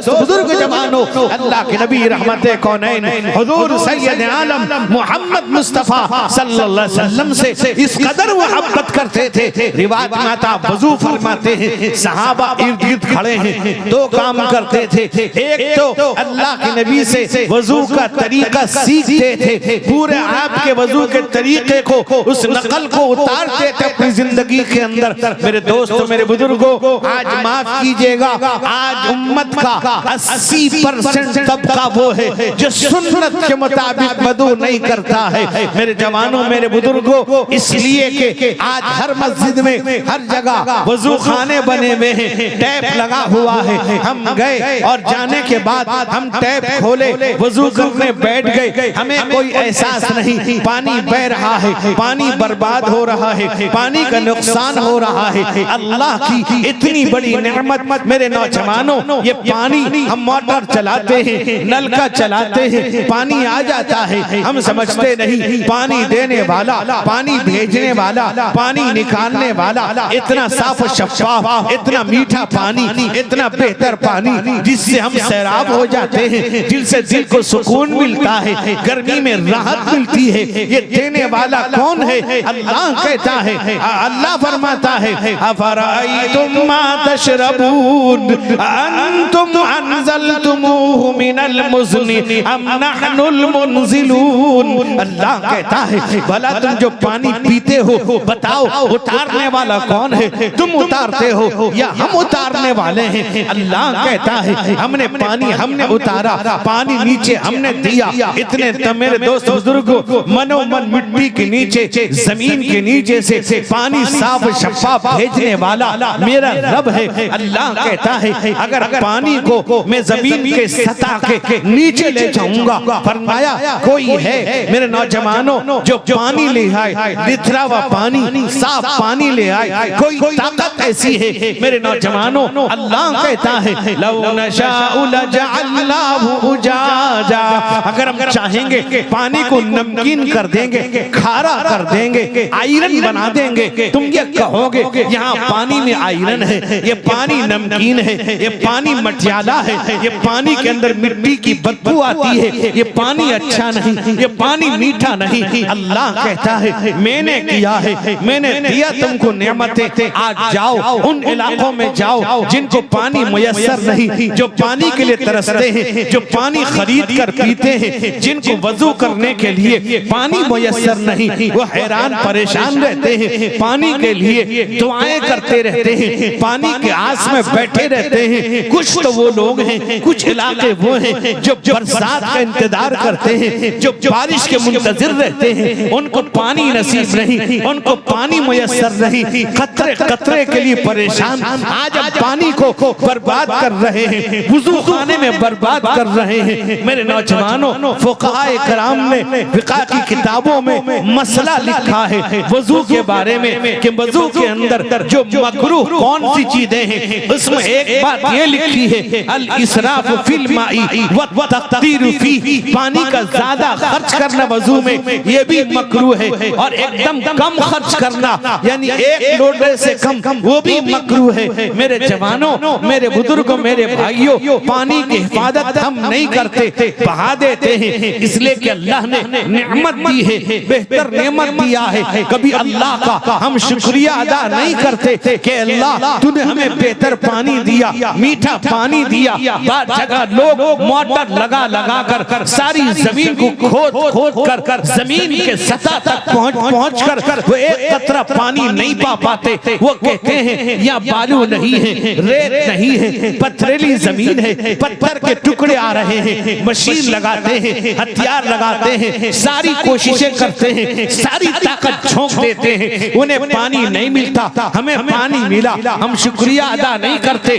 दोस्त बुजुर्ग जवानों, अल्लाह के नबी रहमत कौनैन हुजूर सैयद आलम मोहम्मद मुस्तफा सल्लल्लाहु अलैहि वसल्लम से इस कदर मोहब्बत करते थे। रिवायत में आता वजू फरमाते हैं, सहाबा इर्द गिर्द खड़े हैं, दो काम करते थे। एक तो अल्लाह के नबी से वजू का तरीका सीखते थे, पूरे आपके वजू के तरीके को, उस नकल को उतारते थे अपनी जिंदगी के अंदर। मेरे दोस्तों, मेरे बुजुर्गों, आज माफ कीजिएगा, आज उम्मत का 80% तबका वो है जो सुन्नत के मुताबिक वजू नहीं करता है। मेरे जवानों, मेरे बुजुर्गों, इसलिए कि आज हर मस्जिद में, हर जगह वजू खाने बने हुए हैं, टैप लगा हुआ है। हम गए और जाने के बाद हम टैप खोले, वजू करने बैठ गए, हमें कोई एहसास नहीं पानी बह रहा है, पानी बर्बाद हो रहा है, पानी का नुकसान हो रहा है। अल्लाह की इतनी बड़ी नेमत मेरे नौजवानों, ये पानी हम मोटर चलाते हैं, नलका चलाते हैं, पानी आ जाता है, हम समझते नहीं पानी देने वाला, पानी भेजने वाला, पानी निकालने वाला, इतना साफ शफाफ, इतना मीठा पानी, इतना बेहतर पानी जिससे हम सैराब हो जाते हैं, जिससे दिल को सुकून मिलता है, गर्मी में राहत मिलती है। ये देने वाला कौन है? अल्लाह कहता है, अल्लाह फरमाता है, अफराइतुम मा तशरबून अंतुम अनज़लतुमूहु मिनल मुज़्नि अम नहनुल मुनज़िलून। अल्लाह कहता है, भला तुम जो पानी पीते हो, बताओ उतारने वाला कौन है? तुम उतारते हो या हम उतारने वाले हैं? अल्लाह कहता है, हमने पानी हमने उतारा, पानी नीचे हमने दिया। इतने तो मेरे दोस्त बुजुर्गों, मनोमन मिट्टी के नीचे, जमीन के नीचे से पानी साफ शफाफ भेजने वाला मेरा रब है। अल्लाह कहता है, अगर पानी को मैं जमीन के सतह के नीचे ले जाऊंगा, फरमाया कोई है मेरे नौजवानों जो पानी ले आए, निथरा हुआ पानी, साफ पानी ले आए, कोई ताकत ऐसी है मेरे नौजवानों? अल्लाह कहता है, लौ नशाउ लजअलनाहु उजाजा, अगर हम चाहेंगे पानी को नमकीन कर देंगे, खारा कर देंगे, आयरन बना देंगे। तुम ये कहोगे यहाँ पानी में आयरन है, ये पानी नमकीन है, ये पानी मटियाला है, ये पानी के अंदर मिट्टी की बदबू आती है, ये पानी अच्छा नहीं, ये पानी मीठा नहीं। अल्लाह कहता है, मैंने किया है, मैंने दिया तुमको नेमतें, आज जाओ उन इलाकों में जाओ जिनको पानी मुयस्सर नहीं, जो पानी के लिए तरसते हैं, जो पानी खरीद कर पीते हैं, जिनको वजू करने के लिए पानी मुयस्सर नहीं, वो हैरान परेशान रहते हैं, पानी के लिए दुआएं करते रहते हैं, पानी के आस में बैठे रहते हैं। कुछ तो वो लोग हैं, कुछ इलाके वो हैं जो बरसात का इंतजार करते हैं, जो बारिश के मुंतजिर रहते हैं, उनको पानी नसीब नहीं, उनको पानी मुयस्सर नहीं, कतरे कतरे के लिए परेशान। आज अब पानी को बर्बाद कर रहे हैं, वुजू खाने में बर्बाद कर रहे हैं। मेरे नौजवानों, फुक़हाए कराम ने फिक़ह की किताबों में मसला लिखा है वजू के बारे में कि वजू के अंदर जो मकरूह कौन सी चीजें हैं, उसमें एक बात ये लिखी है, अल इसराफ फिल माई व तक़दीर फी, पानी का ज्यादा खर्च करना वजू में ये भी मकरूह है, और एकदम कम खर्च करना यानी एक लोटे से कम वो भी मकरूह है। मेरे जवानों, मेरे बुजुर्गों, मेरे भाइयों, पानी की हिफाजत हम नहीं करते, बहा देते हैं, इसलिए कि अल्लाह ने नेमत दी है, बेहतर नेमत दिया है। कभी अल्लाह का हम शुक्रिया अदा नहीं करते कि अल्लाह तूने हमें बेहतर पानी दिया, मीठा पानी दिया। बात जगह लोग मोटर लगा लगा कर सारी जमीन को खोद कर जमीन के सतह तक पहुंच कर वो एक कतरा पानी नहीं पा पाते। वो कहते हैं यहाँ बालू नहीं है, रेत नहीं है, पथरीली जमीन है, पत्थर के टुकड़े आ रहे हैं, मशीन लगाते हैं, हथियार लगाते हैं, सारी कोशिशें करते हैं, सारी ताकत झोंक देते हैं, उन्हें पानी नहीं मिलता, हमें पानी मिला, हम शुक्रिया अदा नहीं करते।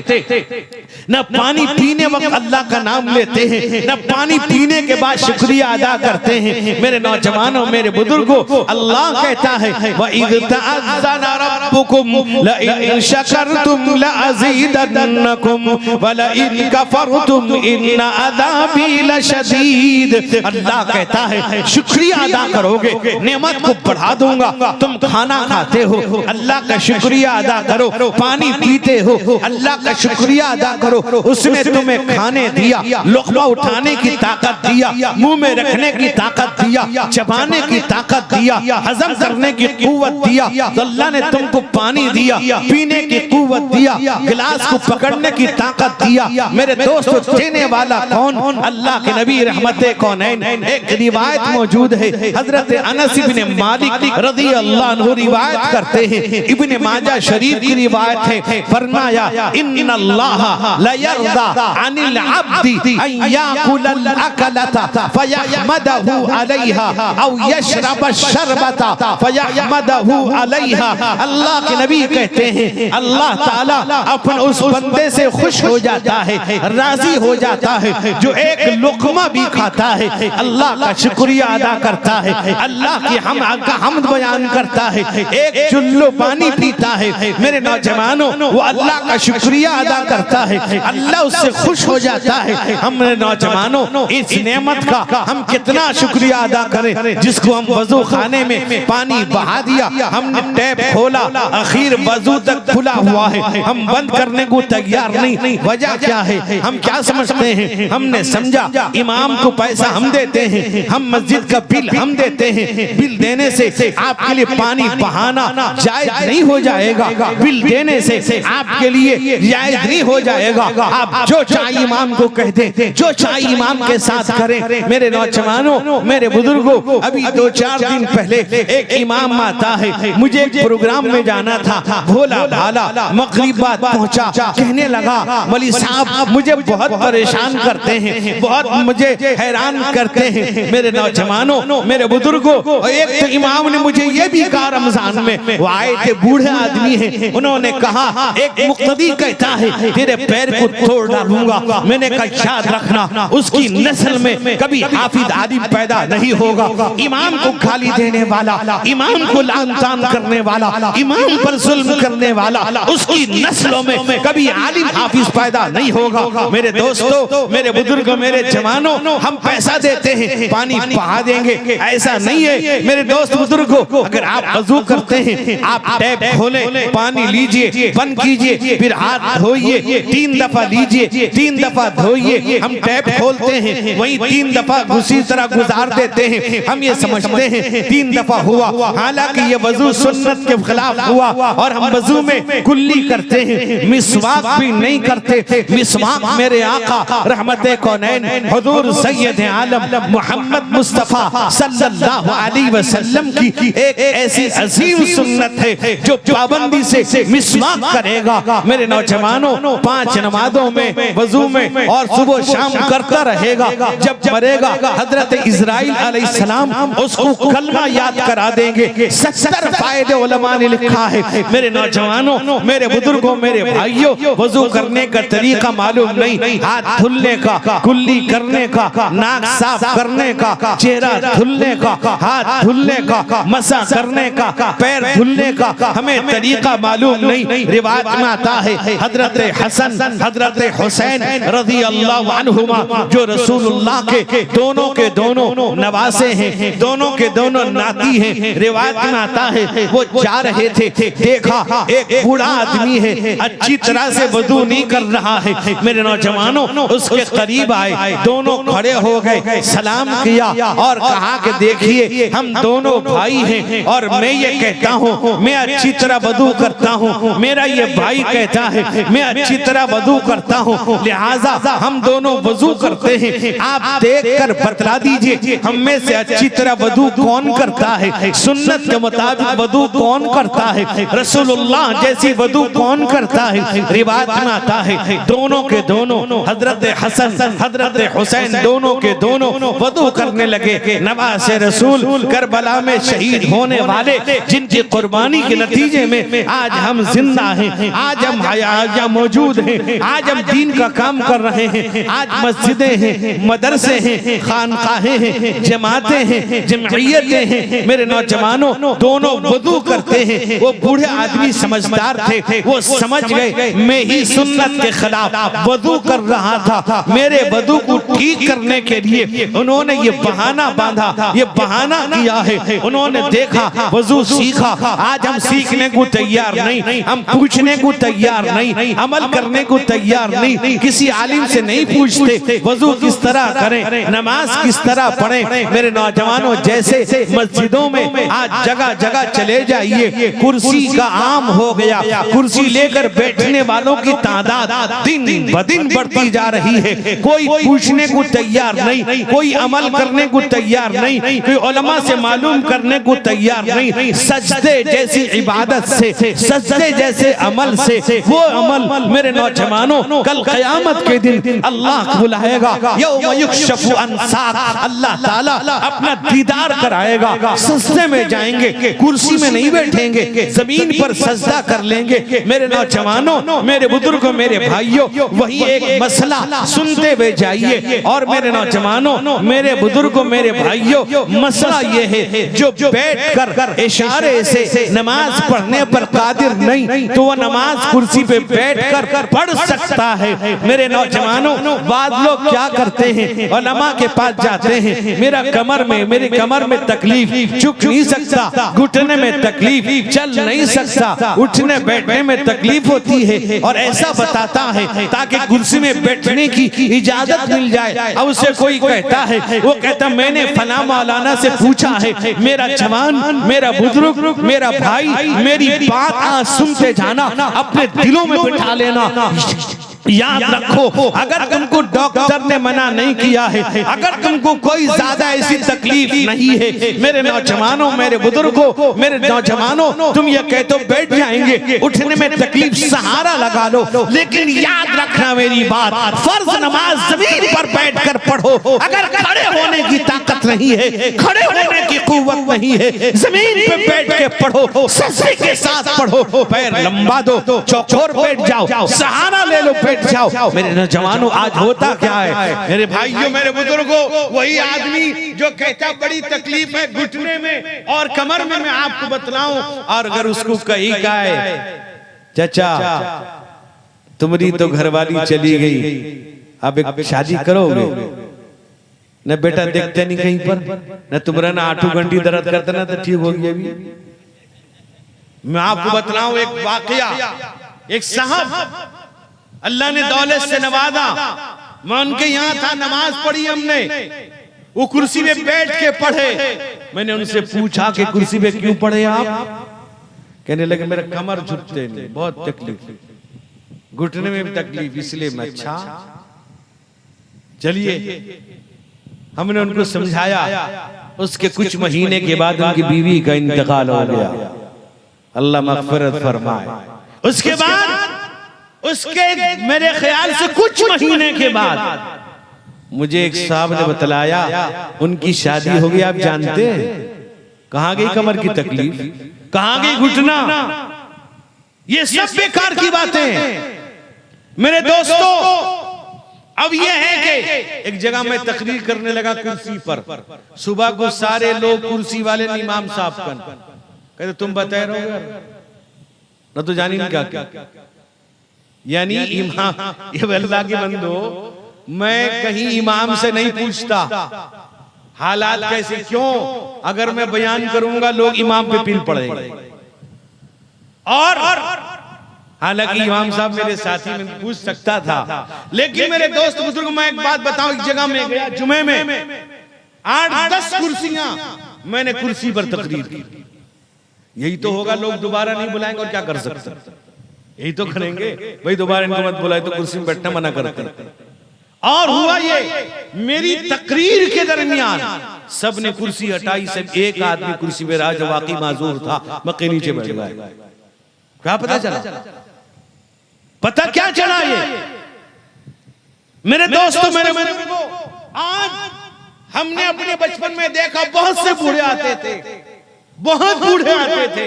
न पानी पीने वक्त अल्लाह का नाम लेते हैं, न पानी पीने के बाद शुक्रिया अदा करते हैं। मेरे नौजवानों, मेरे बुजुर्गों, अल्लाह कहता है, व इज़ तअज़्ज़ना रब्बुकुम लइन शकरतुम लअज़ीदन्नकुम व लइन कफरतुम इन्न अज़ाबी लशदीद। अल्लाह कहता है, शुक्रिया अदा करोगे नेमत को बढ़ा दूंगा। तुम खाना खाते हो, अल्लाह का शुक्रिया अदा करो, पानी पीते हो, अल्लाह का शुक्रिया अदा करो, उस उसने तुम्हें खाने दिया, लुक़मा उठाने की ताकत दिया, मुंह में रखने की ताकत दिया, चबाने की ताकत दिया, हजम करने की कुव्वत दिया, तो अल्लाह ने तुमको पानी दिया, पीने की कुव्वत दिया, गिलास को पकड़ने की ताकत दिया। मेरे दोस्तों, देने वाला कौन? अल्लाह के नबी रहमते कौनैन। एक रिवायत मौजूद है, हजरत अनस इब्ने मालिक रज़ी अल्लाह अन्हु रिवायत करते हैं, इब्ने माजा शरीफ की रिवायत है, फरमाया इन्नल्लाह ला यरदा अनिल अब्दी अन याकुलल अकलता फयहमदहु अलैहा औ यशरब शरबता फयहमदहु अलैहा। अल्लाह के नबी कहते हैं, अल्लाह ताला अपन उस बंदे से खुश हो जाता है, राजी हो जाता है जो एक लुक़मा भी खाता है, अल्लाह का शुक्रिया अदा करता है, अल्लाह की हमद बयान करता है, एक चुल्लू पानी पीता है। मेरे नौजवानों, वो अल्लाह का शुक्रिया अदा करता है, अल्लाह उससे खुश हो जाता है। हमने नौजवानों, इस नेमत का हम कितना शुक्रिया अदा करें, जिसको हम वजू खाने में पानी बहा दिया, हमने टैप खोला, आखिर वजू तक खुला हुआ है, हम बंद करने को तैयार नहीं। वजह क्या है? हम क्या समझते हैं? हमने समझा इमाम को पैसा हम देते हैं, हम मस्जिद का बिल हम देते हैं, बिल देने से आपके लिए पानी बहाना जायज नहीं हो जाएगा, बिल देने से आपके लिए जायज नहीं हो जाएगा। आप जो चाहे इमाम को कह दें, जो चाहे इमाम के साथ करें। मेरे नौजवानों, मेरे बुजुर्गों, अभी 2-4 दिन पहले एक इमाम आता है, मुझे एक प्रोग्राम में जाना था, भोला भाला मगरिब बाद पहुंचा, कहने लगा मौलवी साहब मुझे बहुत परेशान करते हैं, बहुत मुझे हैरान करते हैं। मेरे नौजवानों, मेरे बुजुर्गों, एक तो इमाम ने मुझे ये भी कहा, रमजान में वो आए थे, बूढ़े आदमी हैं, उन्होंने कहा एक मुक्तदी कहता है तेरे पैर को तोड़ डालूंगा। मैंने कहा याद रखना, उसकी नस्ल में कभी हाफिज आलिम पैदा नहीं होगा। इमाम को गाली देने वाला, इमाम को लान तान करने वाला, इमाम पर जुल्म करने वाला, उसकी नस्लों में कभी आलिम हाफिज पैदा नहीं होगा। मेरे दोस्तों, मेरे बुजुर्गों, मेरे जवानों, हम पैसा देते हैं पानी बहा देंगे, ऐसा नहीं है। मेरे दोस्त बुजुर्गों, अगर आप वजू करते हैं, आप टैप खोलें, पानी लीजिए, बंद कीजिए, फिर हाथ धोइए, 3 दफा लीजिए, 3 दफा धोइए। हम टैप खोलते हैं, वही 3 दफा उसी तरह गुजार देते हैं। हम ये समझते हैं 3 दफा हुआ, हालांकि ये वजू सुन्नत के खिलाफ हुआ, और हम वजू में कुल्ली करते हैं, मिसवाक भी नहीं करते। मिसवाक मेरे आका रहमते कौनैन हुजूर सैयद आलम मोहम्मद मुस्तफा सल्लल्लाहु अलैहि वसल्लम की एक ऐसी अजीम सुन्नत है, जो पाबंदी से मिसवाक करेगा, मेरे नौजवानों, 5 नमाजों में, वजू में और सुबह शाम करता रहेगा, जब मरेगा हजरत इजराइल अलैहिस्सलाम उसको कलमा याद करा देंगे। 70 फायदे उलमा ने लिखा है। मेरे नौजवानों, मेरे बुजुर्गों, मेरे भाइयों, वजू करने का तरीका मालूम नहीं, हाथ धुलने का, कुल्ली करने का, नाक साफ करने का, चेहरा धुलने का, हाथ धुलने का, मसा करने का, पैर धुलने का हमें तरीका मालूम नहीं। रिवायत में आता है हजरत हसन, हजरत हुसैन रज़ी अल्लाह अन्हुमा, जो रसूलुल्लाह के दोनों नवासे हैं, दोनों के दोनों नाती हैं। रिवायत में आता है वो जा रहे थे, देखा एक बूढ़ा आदमी है, अच्छी तरह से वजू नहीं कर रहा है। मेरे नौजवानों, उसके करीब आए, दोनों खड़े हो गए, सलाम किया और कहा कि देखिए हम दोनों भाई हैं, और मैं ये कहता हूँ मैं अच्छी तरह वजू करता हूँ, मेरा ये भाई कहता है मैं अच्छी तरह वजू करता हूँ, लिहाजा हम दोनों वजू करते हैं। आप देखकर बतला दीजिए हम में से अच्छी तरह वजू कौन करता है, सुन्नत के मुताबिक वजू कौन करता है, रसूलुल्लाह जैसी वजू कौन करता है। रिवायत में आता है दोनों के दोनों, हजरत हसन, हजरत हुसैन, दोनों के दोनों वजू करने लगे। नवासे रसूल करबला में शहीद होने वाले, जिनकी कुर्बानी के नतीजे में आज हम जिंदा हैं, आज हम हया मौजूद हैं, आज हम दीन का काम कर रहे हैं, आज मस्जिदें हैं, मदरसे हैं, खानकाहें हैं, जमातें हैं, जमइयतें हैं। मेरे नौजवानों, दोनों वजू करते हैं। वो बूढ़े आदमी समझदार थे, वो समझ गए मैं ही सुन्नत के खिलाफ वजू कर रहा था। मेरे वजू को ठीक करने के लिए उन्होंने ये बहाना बांधा, ये बहाना किया है। उन्होंने देखा, वजू सीखा। आज हम सीखने को तैयार नहीं, हम पूछने को तैयार नहीं, अमल करने को तैयार तैयार नहीं, किसी आलिम से नहीं पूछते वजू किस तरह करें, नमाज किस तरह पढ़ें। मेरे नौजवानों, जैसे मस्जिदों में आज जगह जगह चले जाइए, कुर्सी का आम हो गया, कुर्सी लेकर बैठने वालों की तादाद दिन ब दिन बढ़ती जा रही है। कोई पूछने को तैयार नहीं, कोई अमल करने को तैयार नहीं, कोई उलमा से मालूम करने को तैयार नहीं। सजदे जैसी इबादत से, सजदे जैसे अमल से, वो अमल मेरे नौजवानों कल क़यामत के दिन अल्लाह बुलाएगा। यौम युक्शफु अन साक, अल्लाह ताला अपना दीदार कराएगा। सजदे में जाएंगे, कुर्सी में नहीं बैठेंगे, जमीन पर सजदा कर लेंगे। मेरे नौजवानों, मेरे बुजुर्गों, मेरे भाइयों, वही एक मसला सुनते हुए जाइए। और मेरे नौजवानों, मेरे बुजुर्गों, मेरे भाइयों, मसला ये है जो बैठकर इशारे से नमाज पढ़ने पर कादिर नहीं, तो वह नमाज कुर्सी पे बैठकर पढ़ सकता है। मेरे नौजवानों, बाद लोग क्या करते हैं, उलमा के पास जाते हैं, मेरा कमर में, मेरी कमर में तकलीफ, झुक नहीं सकता, घुटने में तकलीफ, चल नहीं सकता, उठने बैठने में तकलीफ होती है, और ऐसा बताता है ताकि कुर्सी में बैठने की इजाजत मिल जाए। अब उसे कोई कहता है, वो कहता मैंने फला मौलाना से पूछा है, मेरा जवान, मेरा बुजुर्ग, मेरा भाई, मेरी बात आज सुनते जाना, अपने दिलों में बिठा लेना। याद रखो, अगर तुमको डॉक्टर ने मना नहीं किया है, अगर तुमको कोई ज्यादा ऐसी तकलीफ नहीं है, मेरे नौजवानों, मेरे बुजुर्गों, मेरे नौजवानों, तुम ये कहते हो बैठ जाएंगे, उठने में तकलीफ, सहारा लगा लो, लेकिन याद रखना मेरी बात, फर्ज नमाज जमीन पर बैठकर पढ़ो। अगर खड़े होने की ताकत नहीं है, खड़े होने की कुव्वत नहीं है, जमीन पे बैठ के पढ़ो, सजदे के साथ पढ़ो, पैर लंबा दो, चौकोर बैठ जाओ, सहारा ले लो, जाओ। मेरे नौजवानों, आज होता क्या है, मेरे भाइयों, मेरे बुजुर्गों, वही आदमी जो कहता बड़ी तकलीफ है घुटने में और कमर में, मैं आपको बतलाऊं, और अगर उसको कही का है, चाचा तुम्हारी तो घरवाली चली गई, अब एक शादी करोगे न बेटा, देखते नहीं कहीं पर, न तुम्हारा ना आठू घंटी दर्द करता ना तो ठीक हो गया। मैं आपको बतलाऊं एक वाकया, एक साहब अल्लाह ने दौलत से नवाजा, मैं उनके यहाँ था, नमाज पढ़ी हमने, वो कुर्सी में बैठ के पढ़े। मैंने उनसे पूछा कि कुर्सी में क्यों पढ़े आप? कहने लगे मेरा कमर झुकते नहीं, बहुत तकलीफ, घुटने में भी तकलीफ, इसलिए मैं। अच्छा चलिए, हमने उनको समझाया। उसके कुछ महीने के बाद उनकी बीवी का इंतकाल हो गया, अल्लाह मग़फ़िरत फरमाए। उसके बाद उसके मेरे ख्याल से कुछ महीने के बाद मुझे एक साहब ने बतलाया उनकी शादी हो गई। आप जानते हैं कहां गई कमर की तकलीफ, कहां गई घुटना? ये सब बेकार की बातें मेरे दोस्तों। अब ये है कि एक जगह मैं तकरीर करने लगा कुर्सी पर, सुबह को सारे लोग कुर्सी वाले इमाम साहब कहते तुम बताए रहो न, तो जानी नहीं क्या। यानी इमाम, ये अल्लाह के बंदो, मैं कहीं इमाम से नहीं पूछता हालात कैसे, क्यों? अगर मैं बयान करूंगा लोग इमाम पे पील पड़ेंगे। और हालांकि इमाम साहब मेरे साथी में पूछ सकता था, लेकिन मेरे दोस्त बुजुर्ग, मैं एक बात बताऊं, एक जगह में गया जुमे में, 8-10 कुर्सियां, मैंने कुर्सी पर तकरीर की। यही तो होगा, लोग दोबारा नहीं बुलाएंगे और क्या कर सकते, यही तो करेंगे भाई, दोबारा इनको मत बुलाए तो कुर्सी में बैठना मना करते। और हुआ ये, मेरी तकरीर के दरमियान सब ने कुर्सी हटाई, सब एक आदमी कुर्सी पे रहा जो वाकई माजूर था, मक्के नीचे बैठ गया। क्या पता चला? पता क्या चला? ये मेरे दोस्तों, मेरे आज हमने अपने बचपन में देखा, बहुत से बूढ़े आते थे, बहुत बूढ़े आते थे,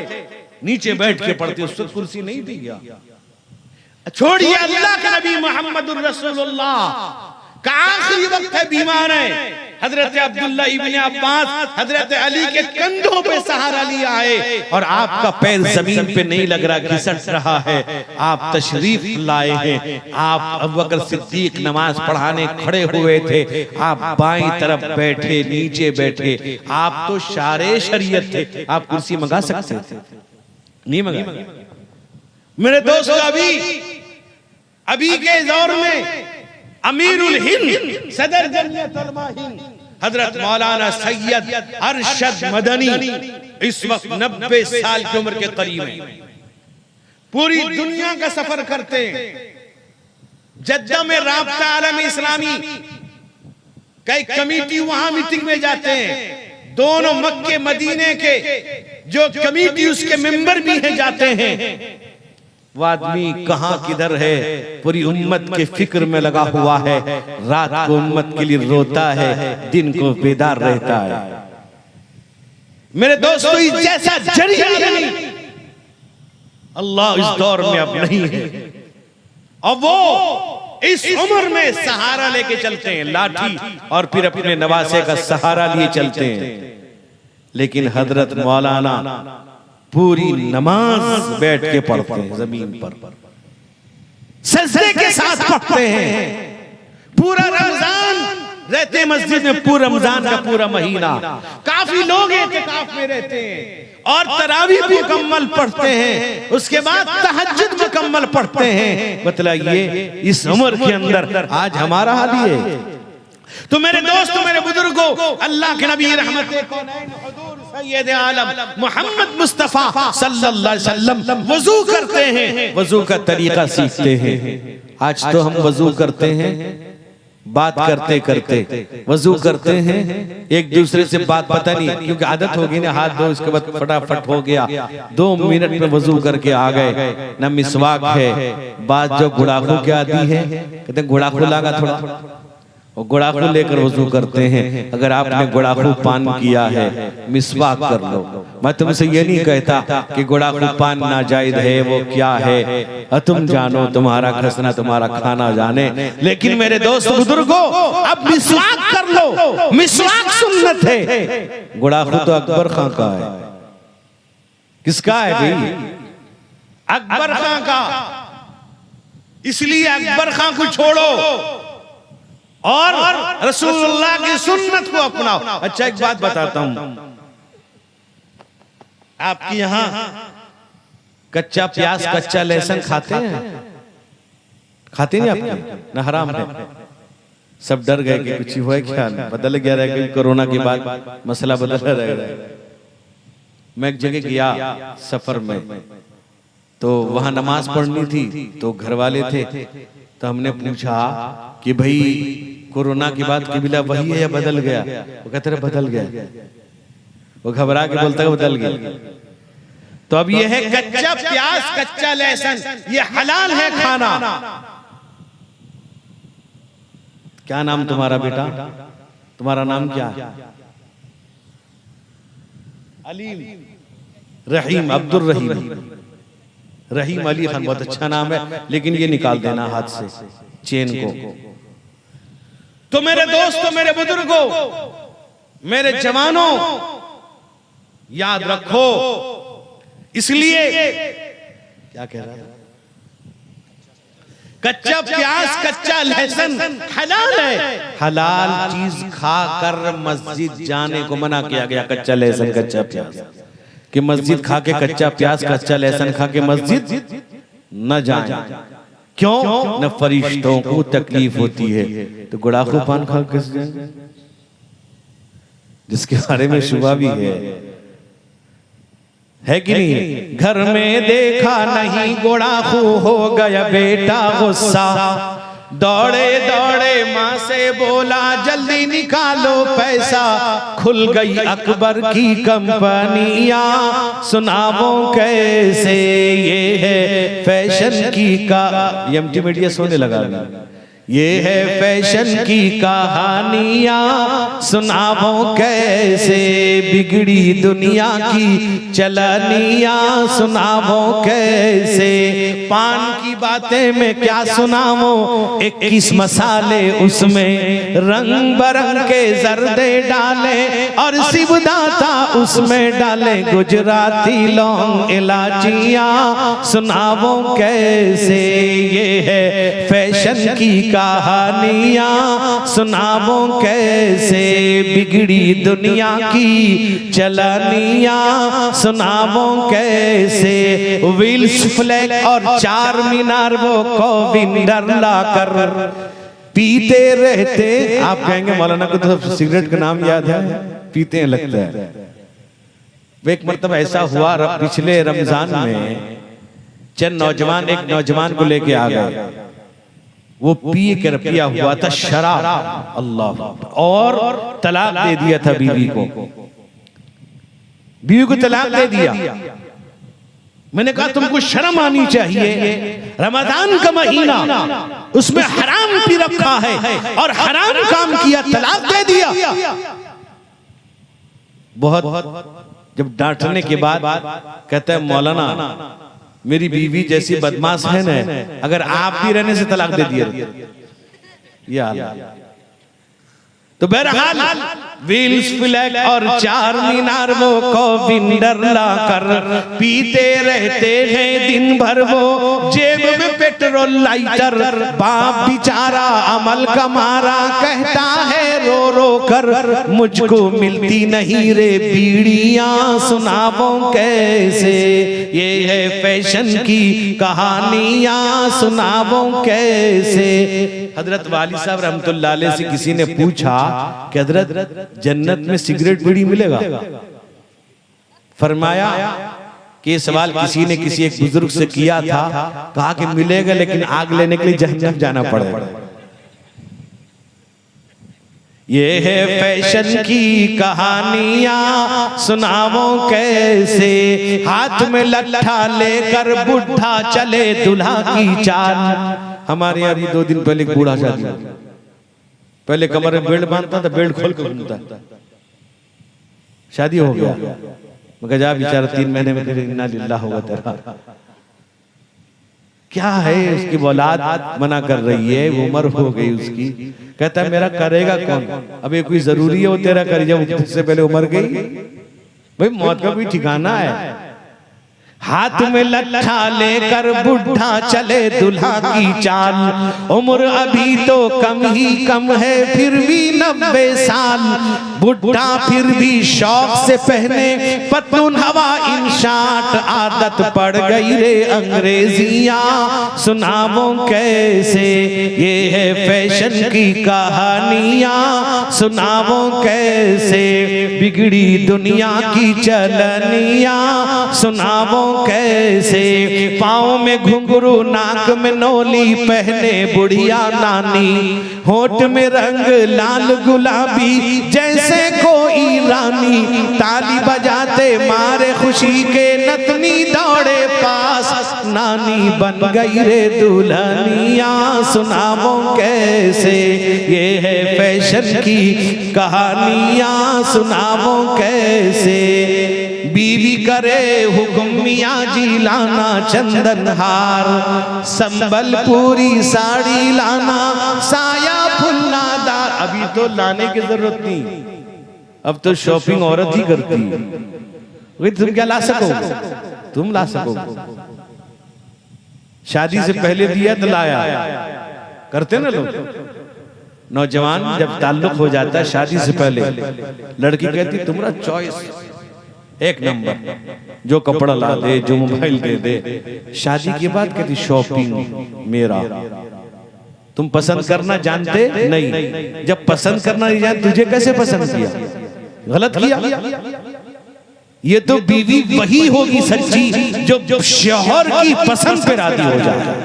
नीचे बैठ के पढ़ते, उस वक्त कुर्सी नहीं दी गया। छोड़िए, अल्लाह के नबी मोहम्मद रसूलुल्लाह का आखिरी वक्त है, बीमार है, हजरत अब्दुल्ला इब्ने अब्बास हजरत अली के कंधों पे सहारा लिया है, और आपका पैर जमीन पे नहीं लग रहा, घिसट रहा है। आप तशरीफ लाए हैं, आप अबू बकर सिद्दीक नमाज पढ़ाने खड़े हुए थे, आप बाईं तरफ बैठे, नीचे बैठे, आप तो शारे शरीयत थे, आप कुर्सी मंगा सकते थे, नहीं मंगा। मेरे दोस्त, अभी के दौर में अमीरुल हिंद सदर जमियत उलमा हिंद हजरत मौलाना सैयद अरशद मदनी इस वक्त 90 साल की उम्र के करीब हैं। पूरी दुनिया का सफर करते हैं। जद्दा में राब्ता आलम इस्लामी कई कमेटी वहां मीटिंग में जाते हैं। दोनों मक्के मदीने के जो कमेटी उसके मेंबर भी हैं जाते हैं। वो आदमी कहां किधर है, पूरी उम्मत के फिक्र में लगा हुआ है। रात को उम्मत के लिए रोता है, दिन को बेदार रहता है। मेरे दोस्तों, इस जैसा जरिया नहीं अल्लाह इस दौर में अब नहीं है। और वो इस उम्र में सहारा लेके चलते हैं, लाठी और फिर अपने नवासे का सहारा लिए चलते हैं। लेकिन हजरत मौलाना पूरी नमाज बैठ के पढ़ते हैं, जमीन पर सजदे के साथ पढ़ते हैं। पूरा रमजान रहते मस्जिद में, पूरा रमजान का पूरा महीना। काफी लोग इत्तिकाफ में रहते हैं और तरावीह भी मुकम्मल पढ़ते हैं। उसके बाद तहज्जुद मुकम्मल पढ़ते हैं। बतलाइए इस उम्र के अंदर आज हमारा हाल ये है। तो मेरे दोस्तों, मेरे बुजुर्गों, अल्लाह के नबी रहमत कौनैन हुजूर सैयद आलम मोहम्मद मुस्तफा सल्लल्लाहु अलैहि वसल्लम वजू करते हैं, वजू का तरीका सीखते हैं। आज तो हम वजू करते हैं बात करते करते, वजू करते हैं एक दूसरे से बात पता नहीं, क्योंकि आदत हो गई ना, हाथ धो उसके बाद फटाफट हो गया, 2 मिनट में वजू करके आ गए। न मिसवाक है। बात जो गुड़ाखू के आदि है, कहते हैं गुड़ाखू लागा थोड़ा, और गुड़ाखू लेकर वजू करते हैं। अगर आपने गुड़ाखू पान किया है, मिसवाक कर लो। मैं तुमसे ये नहीं कहता कि गुड़ाखू पान नाजायज है, वो क्या है तुम जानो, तुम्हारा घसना तुम्हारा खाना जाने। लेकिन मेरे दोस्त बुजुर्गों, अब मिसवाक कर लो, मिसवाक सुन्नत है। गुड़ाखू तो अकबर खां का है। किसका है भाई? अकबर खां का। इसलिए अकबर खां को छोड़ो और रसूलुल्लाह की सुन्नत को अपनाओ। अच्छा, एक बात बताता हूं, आपके यहां कच्चा प्याज कच्चा लहसुन खाते हैं? खाते नहीं आपके? ना हराम है? सब डर गए कि कुछ हुआ क्या, बदल गया रहेगा कोरोना के बाद, मसला बदल रहेगा। मैं एक जगह गया सफर में, तो वहां नमाज पढ़नी थी, तो घर वाले थे, तो हमने पूछा कि भाई कोरोना के बाद किबिला वही है या बदल गया? वो कहते रहे बदल गया। वो घबरा के बोलता है बदल गया। तो अब ये है कच्चा प्याज कच्चा लहसुन, ये हलाल है खाना। क्या नाम तुम्हारा बेटा? तुम्हारा नाम क्या है? अलीम, रहीम, अब्दुल रहीम, रहीम अली खान, बहुत अच्छा नाम है। लेकिन ये निकाल देना हाथ से चेन को। तो मेरे दोस्तों, मेरे बुजुर्गों, मेरे जवानों, याद रखो। इसलिए क्या कह रहा है? कच्चा प्याज कच्चा लहसुन हलाल है। हलाल चीज खाकर मस्जिद जाने को मना किया गया। कच्चा लहसुन कच्चा प्याज कि मस्जिद खा के कच्चा प्याज कच्चा लहसुन खा के मस्जिद न जाए। क्यों? न फरिश्तों को तकलीफ होती है। तो गुड़ाखू पान खा किस जाएंगे? जिसके बारे में शुबा भी है कि नहीं? घर में देखा नहीं गुड़ाखू, हो गया बेटा गुस्सा। दौड़े दौड़े माँ से बोला जल्दी निकालो पैसा। खुल गई अकबर की कंपनियां, सुनावो कैसे ये है फैशन की का। ये मल्टीमीडिया सोने लगा। ये है फैशन की कहानियां, सुनावो कैसे बिगड़ी दुनिया की चलनियां, सुनावो कैसे। पान की बातें में क्या सुनावो, 21 मसाले उसमें रंग बरंग के जर्दे डाले, और शिवदाता उसमें डाले गुजराती लौंग इलाचियां, सुनावो कैसे। ये है फैशन की कहानियां सुनावो कैसे, बिगड़ी दुनिया की चलनियां सुनावो कैसे। व्हील्स फ्लैग और चार मीनार वो कोविंदर लाकर पीते रहते। आप कहेंगे मौलाना को तो सिगरेट का नाम याद है, पीते हैं लगता है। वो एक मर्तबा ऐसा हुआ पिछले रमजान में, चंद नौजवान एक नौजवान को लेके आ गए, वो पिए के पिया हुआ था शराब, अल्लाह, और तलाक दे दिया था बीवी को, बीवी को तलाक दे दिया। मैंने कहा तुमको शर्म आनी चाहिए, रमजान का महीना, उसमें हराम पी रखा है और हराम काम किया, तलाक दे दिया। बहुत जब डांटने के बाद कहता है मौलाना मेरी बीवी जैसी बदमाश है ना, अगर आप भी रहने से तलाक दे दिया। यार तो बहरहाल व्हील्स फ्लैग और चार मीनार वो कोविंदर लाकर पीते रहते हैं दिन भर, वो जेब में पेट्रोल लाइटर, बाप बेचारा अमल का मारा कहता है रो रो कर, मुझको मिलती नहीं रे बीड़ियां सुनावो कैसे। ये है फैशन की कहानियां सुनावो कैसे। हजरत वाली साहब रहमतुल्लाह अलैह से किसी ने पूछा कि हजरत जन्नत में सिगरेट बीड़ी मिलेगा? फरमाया कि सवाल किसी ने किसी एक बुजुर्ग से किया था, कहा कि मिलेगा लेकिन आग लेने के लिए जहन्नम जाना पड़ेगा। ये है फैशन की कहानियां सुनावो कैसे, हाथ में लट्ठा लेकर बुढ़ा चले दुल्हा की चाल। हमारे यहाँ भी 2 दिन पहले एक बूढ़ा शादी, पहले कमर में बेल्ट बांधता था, बेल्ट खोल कर घूमता, शादी हो गया। मगर जा बेचारा 3 महीने में इन्ना लिल्लाह होगा तेरा। क्या है उसकी औलाद मना कर रही है, वो उम्र हो गई उसकी, कहता है मेरा करेगा कौन, अबे कोई जरूरी है वो तेरा करे, जब उससे पहले उम्र गई। भाई मौत का कोई ठिकाना है। हाथ में लट्ठा लेकर बुढ़ा चले दुल्हा की चाल, उम्र अभी तो कम ही कम है फिर भी 90 साल, बुढ़ा फिर भी शौक से पहने पतलून हवा इन शार्ट, आदत पड़ गई रे अंग्रेजियां सुनावो कैसे। ये है फैशन की कहानियां सुनावो कैसे, बिगड़ी दुनिया की चलनियां सुनावो कैसे। पाँव में घुंघरू नाक में नोली पहने बुढ़िया नानी, होठ में रंग लाल गुलाबी जैसे कोई रानी, ताली बजाते मारे खुशी के नतनी दौड़े पास, नानी बन गई रे दुल्हनियां सुनावो कैसे। ये है फैशन की कहानियां सुनावो कैसे, बीवी करे हुक्म मियां जी लाना चंदन हार, संबलपुरी साड़ी लाना साया फुल्लादार। अभी तो लाने की जरूरत नहीं, अब तो शॉपिंग औरत ही करती है। तुम क्या ला सकोगे, तुम ला सकोगे। शादी से पहले दिया तो लाया, करते ना लोग। नौजवान जब ताल्लुक हो जाता है शादी से पहले, लड़की कहती तुम्हारा चॉइस एक नंबर, जो कपड़ा ला दे, जो मोबाइल दे दे। शादी के बाद कहती शॉपिंग मेरा। तुम पसंद करना जानते नहीं, जब पसंद करना नहीं जानते तुझे कैसे पसंद किया, गलत किया। ये तो बीवी वही होगी सच्ची जो शौहर की पसंद पे राजी हो जाए।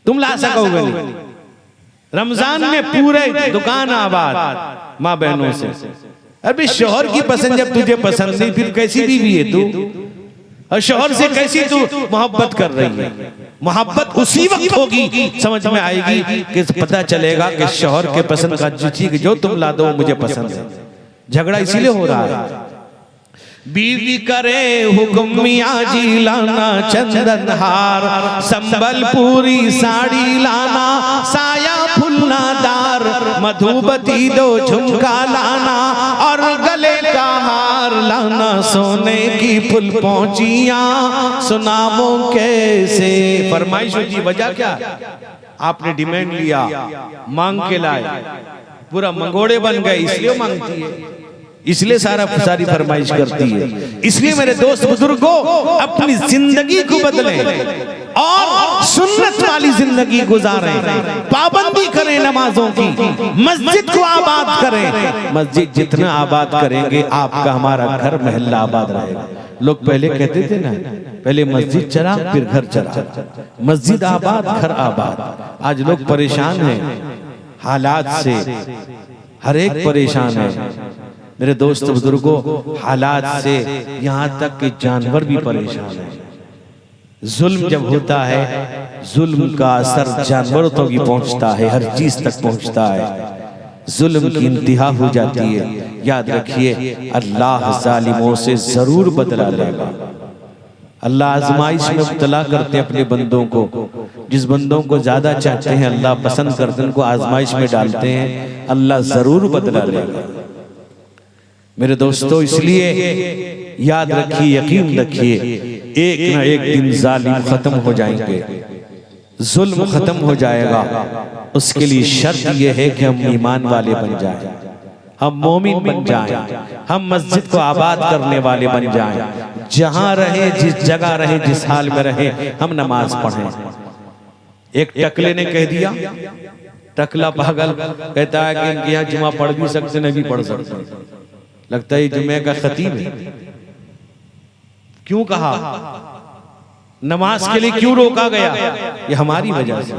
तुम ला सकोगे नहीं। रमजान में पूरे दुकान आबाद माँ बहनों से, अरे शौहर की पसंद जब तुझे पसंद नहीं, फिर कैसी बीवी है तू, और शौहर से कैसी तू मोहब्बत कर रही है। मोहब्बत उसी वक्त होगी समझ में आएगी कि पता चलेगा कि शौहर के पसंद का चीज जो तुम ला दो मुझे पसंद है। झगड़ा इसीलिए हो रहा है। बीवी करे हुक्म मियां जी लाना चंदन हार, संबलपुरी साड़ी लाना साया फुल्लादार, मधुबती 2 झुमका लाना और गले का हार लाना, सोने की फुल पहुंचियां सुनावो कैसे। फरमाइश होती वजह क्या, आपने डिमांड लिया, मांग के लाए, पूरा मंगोड़े बन गए, इसलिए मांगती है, इसलिए सारी फरमाइश करती है। इसलिए मेरे दोस्त बुजुर्गों, अपनी जिंदगी को बदलें और सुन्नत वाली जिंदगी गुजारें, पाबंदी करें नमाजों की, मस्जिद को आबाद करें। मस्जिद जितना आबाद करेंगे आपका हमारा घर महल्ला आबाद रहेगा। लोग पहले कहते थे ना, पहले मस्जिद चला फिर घर चला, मस्जिद आबाद घर आबाद। आज लोग परेशान हैं हालात से, हर एक परेशान है मेरे दोस्त बुजुर्गों, हालात से, यहाँ तक कि जानवर भी परेशान है। जुल्म जब होता है, जुल्म का असर जानवरों तक भी पहुंचता है, हर चीज तक पहुंचता है, जुल्म की इंतहा हो जाती है। याद रखिए, अल्लाह जालिमों से जरूर बदला लेगा। अल्लाह आजमाइश में मुब्तला करते अपने बंदों को, जिस बंदों को ज्यादा चाहते हैं अल्लाह पसंद करते हैं, उनको आजमाइश में डालते हैं, अल्लाह जरूर बदला लेगा मेरे दोस्तों। इसलिए याद रखिए, यकीन रखिए, एक ना एक दिन जालिम खत्म हो जाएंगे, जुल्म खत्म हो जाएगा। उसके लिए शर्त यह है कि हम ईमान वाले बन जाएं, हम मोमिन बन जाएं, हम मस्जिद को आबाद करने वाले बन जाएं। जहां रहे, जिस जगह रहे, जिस हाल में रहे, हम नमाज पढ़ें। एक टकले ने कह दिया, टकला पागल कहता है कि इनके यहाँ जुमा पढ़ भी सकते नहीं भी पढ़ सकते, लगता है जुमे का खतीब है। क्यों कहा, नमाज के लिए क्यों रोका गया? ये हमारी वजह से।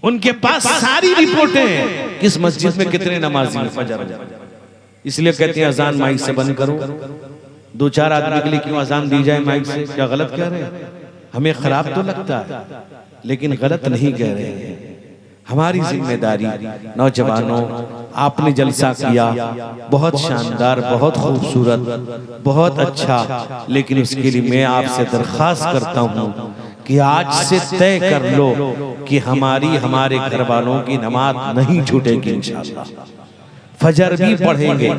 उनके पास सारी रिपोर्टें हैं, किस मस्जिद में कितने नमाजी हैं फजर। इसलिए कहते हैं अजान माइक से बंद करो। दो चार आदमी के लिए क्यों अजान दी जाए माइक से? क्या गलत कह रहे हैं? हमें खराब तो लगता है, लेकिन गलत नहीं कह रहे हैं। हमारी जिम्मेदारी, नौजवानों, आपने जलसा किया, बहुत शानदार, बहुत खूबसूरत, बहुत अच्छा, लेकिन उसके लिए मैं आपसे दरख्वास्त करता हूँ कि आज से तय कर लो कि हमारी, हमारे घर वालों की नमाज नहीं छूटेगी इंशाअल्लाह। फजर भी पढ़ेंगे,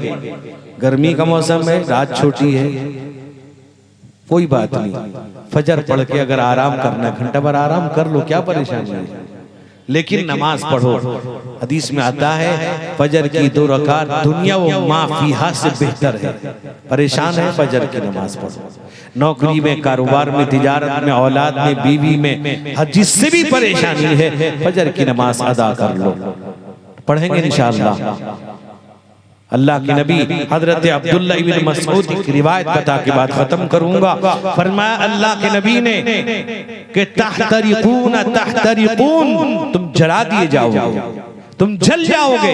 गर्मी का मौसम है, रात छोटी है, कोई बात नहीं, फजर पढ़ के अगर आराम करना, घंटा भर आराम कर लो, क्या परेशानी है, लेकिन नमाज पढ़ो। हदीस में आता है, फजर की 2 रकात दुनिया व मा फीहा से बेहतर है। परेशान है, फजर की नमाज पढ़ो। नौकरी में, कारोबार में, तिजारत में, औलाद में, बीवी में, जिससे भी परेशानी है, फजर की नमाज अदा कर लो। पढ़ेंगे इंशाअल्लाह। अल्लाह के नबी हजरत अब्दुल्लाह इब्न मसऊद की रिवायत बता के बाद खत्म करूंगा। फरमाया अल्लाह के नबी ने कि तहतरिकून तहतरिकून, तुम जला दिए जाओगे, तुम जल जाओगे।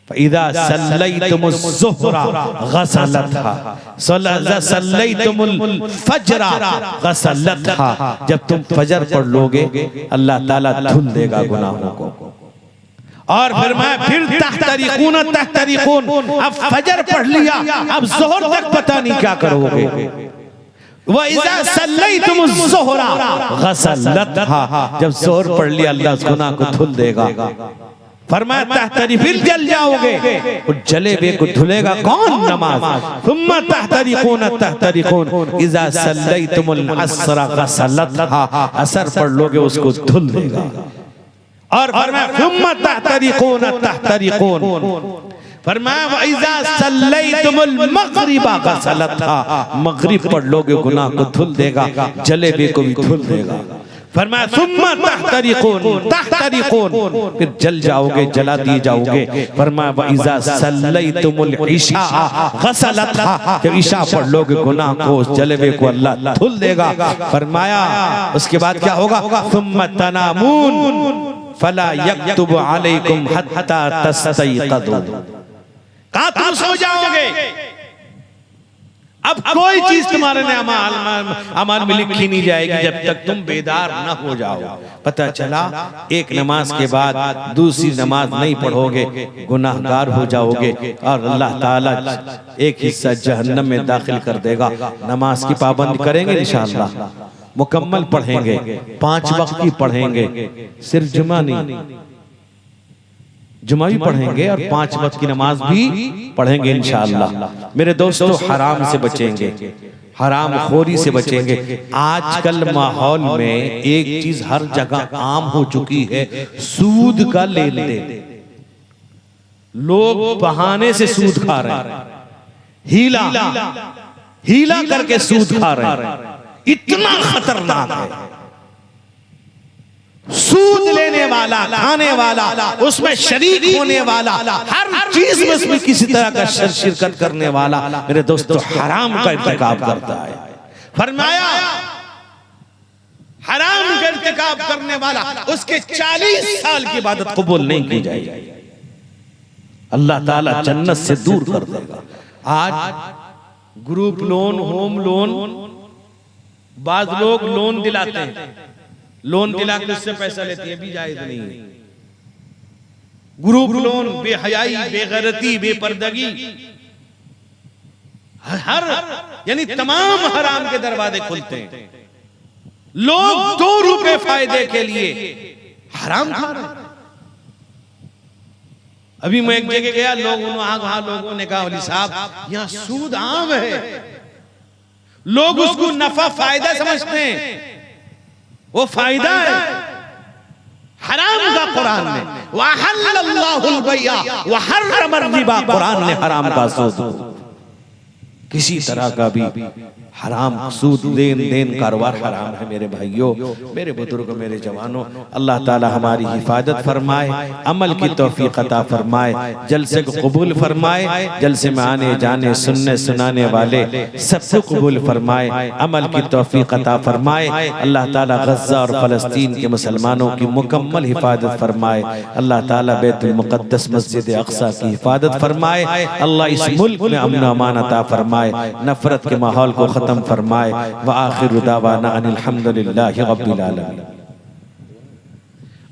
फइदा सल्लैतुमुज़ ज़ुहरा गसलतहा, सल्लैतुमुल फजरा गसलतहा, जब तुम फजर पढ़ लोगे अल्लाह ताला धुल देगा गुनाहों को। और फिर तहतरिकून तहतरिकून, अब फजर पढ़ लिया, अब जोहर तक पता नहीं क्या करोगे। व इज़ा सल्लैतुमुज़ ज़ुहरा गसलतहा, जब जोहर पढ़ लिया अल्लाह उस गुनाह को धुल देगा। फरमाया तहतरी, फिर जल जाओगे, और जले हुए को धुलेगा कौन? नमाज। सुम्मा तहतरिकून तहतरिकून इज़ा सल्लैतुमुल अस्र गसलतहा, असर पढ़ लोगे उसको धुल देगा। और फरमाया सुम्मा तहतरिकून तहतरिकून, फरमाया व इज़ा सल्लैतुमुल मग़रिबा गसलतहा, मग़रिब पढ़ लोगे गुनाह को धुल देगा, जले हुए को भी धुल देगा। फरमाया सुम्मा तहतरिकून तहतरिकून, फिर जल जाओगे, जला दिए जाओगे। फरमाया व इज़ा सल्लैतुमुल इशा गसलतहा, जब इशा पढ़ लोगे गुनाह को, जले हुए को अल्लाह धुल देगा। फरमाया उसके बाद क्या होगा? सुम्मा तनामून फला यक्तुबु अलैकुम हत्ता तस्तयक़दू, कहा तुम सो जाओगे, अब कोई चीज तुम्हारे अमाल में लिखी नहीं जाएगी जब तक तुम बेदार न हो जाओ। पता चला एक नमाज के बाद दूसरी नमाज नहीं पढ़ोगे, गुनाहगार हो जाओगे, और अल्लाह ताला एक हिस्सा जहन्नम में दाखिल कर देगा। नमाज की पाबंदी करेंगे इंशाअल्लाह, मुकम्मल पढ़ेंगे, 5 वक्त की पढ़ेंगे, सिर्फ जुमा नहीं, जुमा भी पढ़ेंगे और 5 वक्त की नमाज भी पढ़ेंगे इंशाअल्लाह। मेरे दोस्तों, हराम से बचेंगे, हराम खोरी से बचेंगे। आजकल माहौल में एक चीज हर जगह आम हो चुकी है, सूद का लेन देन। लोग बहाने से सूद खा रहे हैं, हीला करके सूद खा रहे हैं। इतना खतरनाक है। सूद लेने वाला, खाने वाला, उसमें शरीक होने वाला, हर चीज में उसमें किसी तरह का शिरकत करने वाला मेरे दोस्तों हराम का इर्तिकाब करता है। फरमाया हराम का इर्तिकाब करने वाला उसके 40 साल की इबादत कबूल नहीं की जाएगी, अल्लाह ताला जन्नत से दूर कर देगा। आज ग्रुप लोन, होम लोन, बाज लोग लोन दिलाते हैं, लोन दिला के उससे पैसा लेते हैं, भी जायज नहीं है। ग्रुप लोन, बेहयाई, बेगैरती, बेपर्दगी, हर यानी तमाम हराम के दरवाजे खुलते हैं। लोग 2 रुपए फायदे के लिए हराम खा रहे हैं। अभी मैं एक जगह गया, वहां लोगों ने कहा वली साहब यहां सूद आम है, लोग उसको नफा फायदा समझते हैं, वो फायदा है। हराम का कुरान ने वहल्लल्लाहुल बै'a व हर्रमर रिबा, कुरान ने हराम का सूद, किसी तरह का भी हराम सूद लेन देन कारोबार हराम है। मेरे भाइयों, मेरे बुजुर्ग, मेरे जवानों, अल्लाह ताला हमारी हिफाजत फरमाए, अमल की तौफीक अता फरमाए, जलसे को कबूल फरमाए, जलसे में आने जाने सुनने सुनाने वाले सबको कबूल फरमाए, अमल की तौफीक अता फरमाए। अल्लाह ताला गज़ा और फ़लस्तीन के मुसलमानों की मुकम्मल हिफाजत फरमाए। अल्लाह ताला बैतुल मुक़द्दस मस्जिद अक़सा की हिफाजत फरमाए। अल्लाह इस मुल्क में अमन अमान अता फरमाए, नफरत के माहौल को खत्म फरमाए। व आखिरु दावाना अनिल हम्दुलिल्लाहि रब्बिल आलमीन।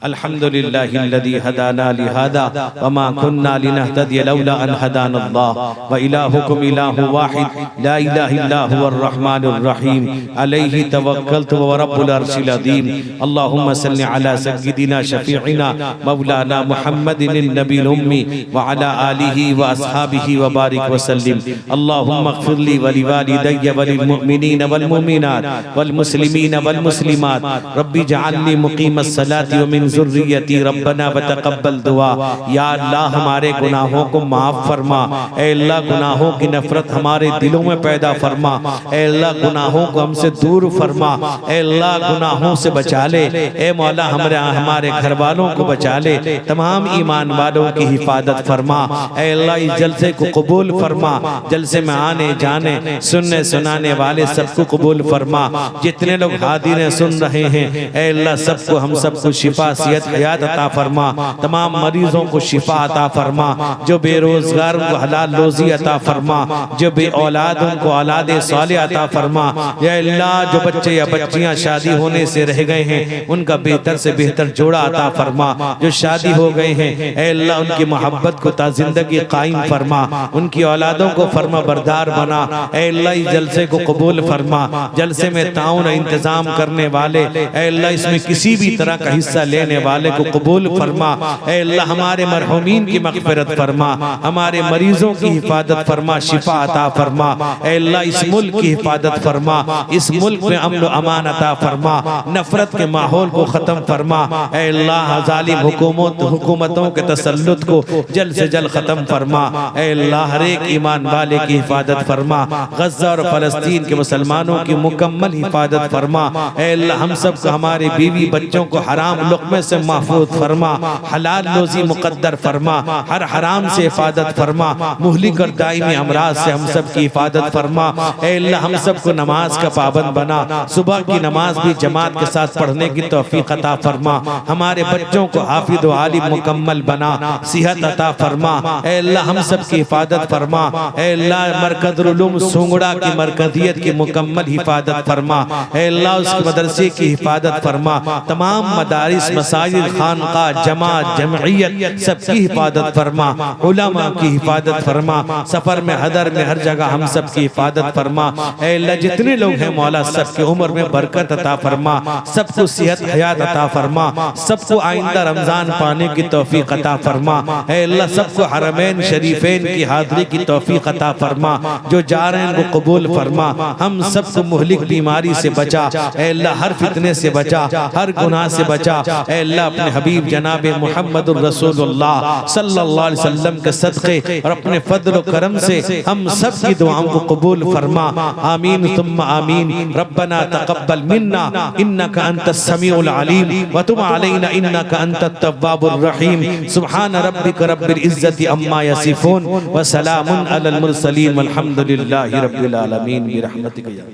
अल्हम्दुलिल्लाहिल्लज़ी हदाना लिहादा वमा कुन्ना लिनहतदिय लौला अन हदानल्लाह व इलाहुकुम इलाहु वाहिद ला इलाहा इल्ला हुवर रहमानुर रहीम अलैहि तवक्कलतु व रब्बुल अर्शिल अज़ीम। अल्लाहुम्मा सल्लि अला सय्यिदिना शफीइना मौलाना मुहम्मदिन नबील उम्मी व अला आलिहि व अस्हाबिहि व बारिक व सल्लिम। अल्लाहुम्मा इग़फिर ली व लिवालिदैय व लिल मुमिनीन वल मुमिनात वल मुस्लिमीन वल मुस्लिमात रब्बी जअलनी मुक़ीमस सलाति व मिन ज़ुर्रियती रब्बना व तक़ब्बल दुआ। या अल्लाह हमारे गुनाहों को माफ फरमा, ऐ अल्लाह गुनाहों की नफरत हमारे दिलों में पैदा फरमा, ऐ अल्लाह गुनाहों को हमसे दूर फरमा, ऐ अल्लाह गुनाहों से बचा ले, ऐ मौला हमारे घर वालों को बचा ले, तमाम ईमान वालों की हिफाजत फरमा। ऐ अल्लाह इस जलसे को कबूल फरमा, जलसे में आने जाने सुनने सुनाने वाले सबको कबूल फरमा। जितने लोग हाज़िर सुन रहे हैं, ऐ अल्लाह सबको हम सबको शिफा सेहत हयात अता फरमा, तमाम मरीजों को शिफा अता फरमा, जो बेरोजगार उनको हलाल रोजी अता फरमा, जो बे औलाद उनको औलाद सालिह अता फरमा। या अल्लाह जो बच्चे या बच्चियां शादी होने से रह गए हैं उनका बेहतर से बेहतर जोड़ा अता फरमा, जो शादी हो गए हैं ऐ अल्लाह उनकी मोहब्बत को ता जिंदगी कायम फरमा, उनकी औलादों को फरमा बरदार बना। ऐ अल्लाह इस जलसे को कबूल फरमा, जलसे में ताउन इंतजाम करने वाले, ऐ अल्लाह इसमें किसी भी तरह का हिस्सा लेने वाले को कबूल फरमा। ऐ अल्लाह हमारे मरहुमीन की मग़फ़िरत फरमा, हमारे मरीजों की हिफाजत फरमा, शिफा अता फरमा। ऐ अल्लाह इस मुल्क की हिफाजत फरमा, इस मुल्क में अमन व अमान अता फरमा, नफरत के माहौल को ख़त्म फरमा। ऐ अल्लाह ज़ालिम हुकूमतों के तसल्लुत को जल्द से जल्द ख़त्म फरमा। ऐ अल्लाह हर एक ईमान वाले की हिफाजत फरमा, गज़ा और फ़लस्तीन के मुसलमानों की मुकम्मल हिफाजत फरमा। ऐ अल्लाह हम सब को, हमारे बीवी बच्चों को हराम लुक़मे से महफूज फरमा, हलाल रोज़ी मुक़द्दर फरमा, हर हराम से हिफाजत फरमा, मुहलिक और दायमी अमराज से हम सब की हिफाजत फरमा। ऐ अल्लाह हम सब को नमाज का पाबंद बना, सुबह की नमाज भी जमात के साथ पढ़ने की तौफीक अता फरमा, हमारे बच्चों को हाफिज़ व आलिम मुकम्मल बना, सेहत अता फरमा। ऐ अल्लाह हम सब की हिफाजत फरमा। ऐ अल्लाह मरकज़ुल उलूम सोंगड़ा की मरकज़ियत की मुकम्मल हिफाजत फरमा। ऐ अल्लाह उस मदरसे की हिफाजत फरमा, तमाम मदारिस मसाजिद, खानका, जमात, जमइयत सबकी हिफाजत फरमा, उलमा की हिफाजत फरमा, सफर में हदर में हर जगह हम सब की हिफाजत फरमा। ऐ अल्लाह जितने लोग हैं मौला सबकी उम्र में बरकत अता फरमा, सबको सेहत हयात अता फरमा, सबको आइंदा रमजान पाने की तौफीक अता फरमा। ऐ अल्लाह सबको हरमैन शरीफैन की हाज़िरी की तौफीक अता फरमा, जो जा रहे हैं उनको कबूल फरमा। हम सबको मुहलिक बीमारी से बचा, ऐ अल्लाह हर फितने से बचा, हर गुनाह से बचा। ऐ अल्लाह अपने हबीब जनाब मुहम्मदुर रसूलुल्लाह सल्लल्लाहु अलैहि वसल्लम के सदक़े और अपने फद्ल व करम से हम सब की दुआओं को कबूल फरमा। आमीन सुम्मा आमीन। रब्बना तक़ब्बल मिन्ना इन्नका अंतस समीउल अलीम व तुब अलैना इन्नका अंतत तव्वाबुर रहीम। सुब्हान रब्बिका रब्बिल इज्जति अम्मा यसिफून व सलामुन अलल मुरसलीन वल्हम्दुलिल्लाहि रब्बिल आलमीन बिरहमतिका या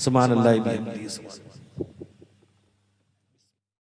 सुब्हानल्लाहि बिहम्दिही।